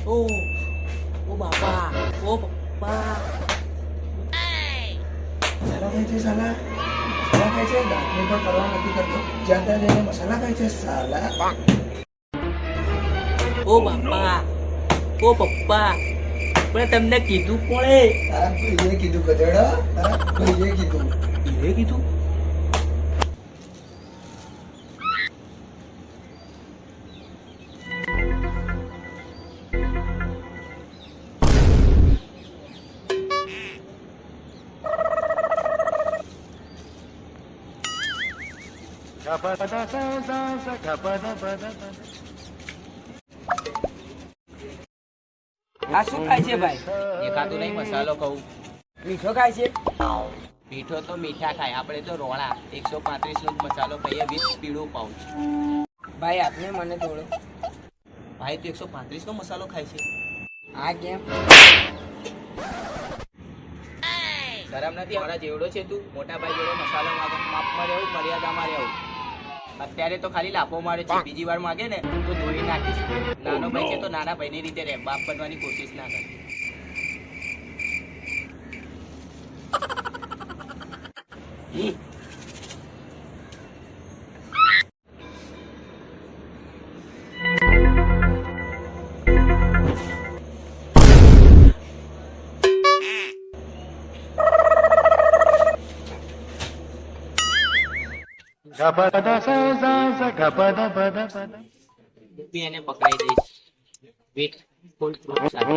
ઓ ઓ બાપા, ઓ પપ્પા. મસાલા ખાય છે સાલા, મસાલા ખાય છે, દાંતને પણ પરવા નથી કરતો, જ્યાં ત્યાં જઈને મસાલા ખાય છે સાલા. ઓ બાપા, ઓ પપ્પા, પણ તમને કીધું કોણે? તારા ભાઈએ કીધું ગધેડા, તારા ભાઈએ કીધું. એ કીધું? આ શું ખાય છે ભાઈ? દેખાતું નહીં, મસાલો કહું. મીઠો ખાય છે? મીઠો તો મીઠા ખાય, આપણે તો રોળા 135 નો જ મસાલો ખાઈએ, વિથ પીળું પાઉચ. ભાઈ આપને મને થોડો. ભાઈ તો 135 નો મસાલો ખાય છે. આ કેમ? શરમ નથી? મારા જેવડો છે તું? મોટા ભાઈ જેવડો મસાલો માંગે, માપમાં રહેવું, મર્યાદામાં રહેવું. અત્યારે તો ખાલી લાફો મારે છે, બીજી વાર માંગે ને તો ધોઈ નાખીશ. નાનો ભાઈ છે તો નાના ભાઈની રીતે રહે, બાપ બનવાની કોશિશ ના કર. એને પકડાઈ દઈશ વિથ ફૂલ પ્રૂફ સાથે.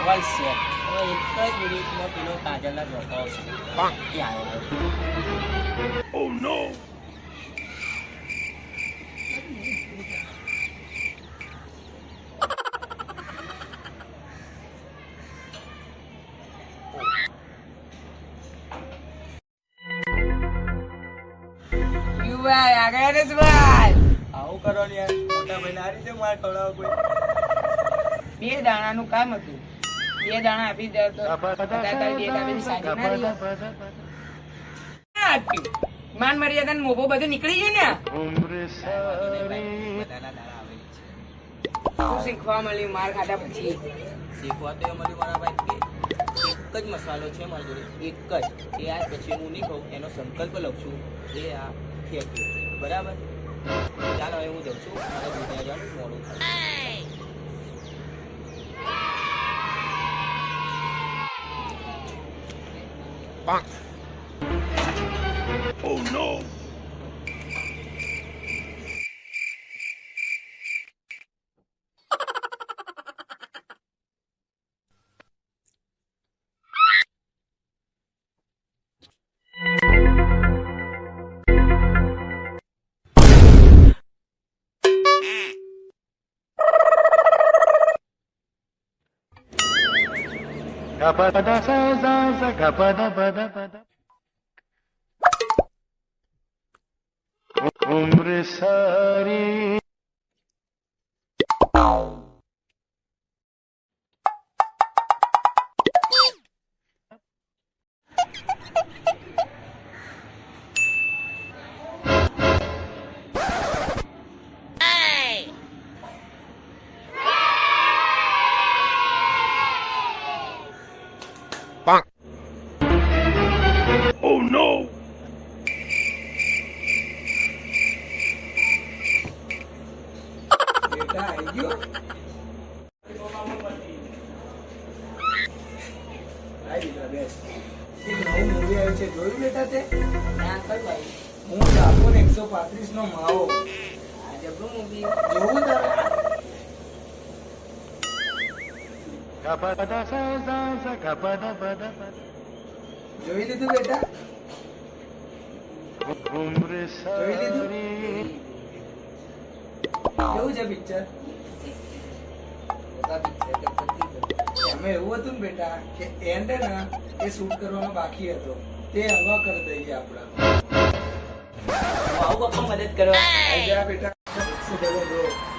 Well set. હવે એક જ મિનિટમાં પેલો કાજલના જોતો આવશે. ક્યાં આવ્યો? Oh no! ભાઈ આગળ ને ભાઈ આવું કરો ને યાર, મોટા ભાઈને આ રીતે માર ખવડાવો કોઈ? 2 દાણાનું કામ હતું, 2 દાણા આપી દે તો માન મર્યાદા ને મોભો બધું નીકળી ગયું ને. બધાના દાડા આવે છે. શું શીખવા મળ્યું માર ખાધા પછી? શીખવા તો એ મળ્યું મારા ભાઈ કે એક જ મસાલો છે મારી જોડે, એક જ. એ આજ પછી હું નહીં કહું, એનો સંકલ્પ લઉં છું. એ આ ફેંક્યું, બરાબર? ચાલો હવે હું જઉં છું, મારે દુનિયા જવાનું મોડું થાય. Oh no! उम्र सारी Oh no! બેટા આવી ગયો? આવી બેટા બેસ. એક નવું મૂવી આવ્યું છે, જોયું બેટા તે? ના કર ભાઈ, હું ડાકો ને 135 નો માવો. આ જબરું મૂવી. જોવું તારે? જોઈ લીધું બેટા? જોઈ લીધું? કેવું છે પિક્ચર? એમાં એવું હતું ને બેટા કે એન્ડ ને એ શૂટ કરવાનો બાકી હતો, તે હવા કરી દઈએ આપડા. આવું પપ્પા મદદ કરવા આઈ જા બેટા. શું કરે જો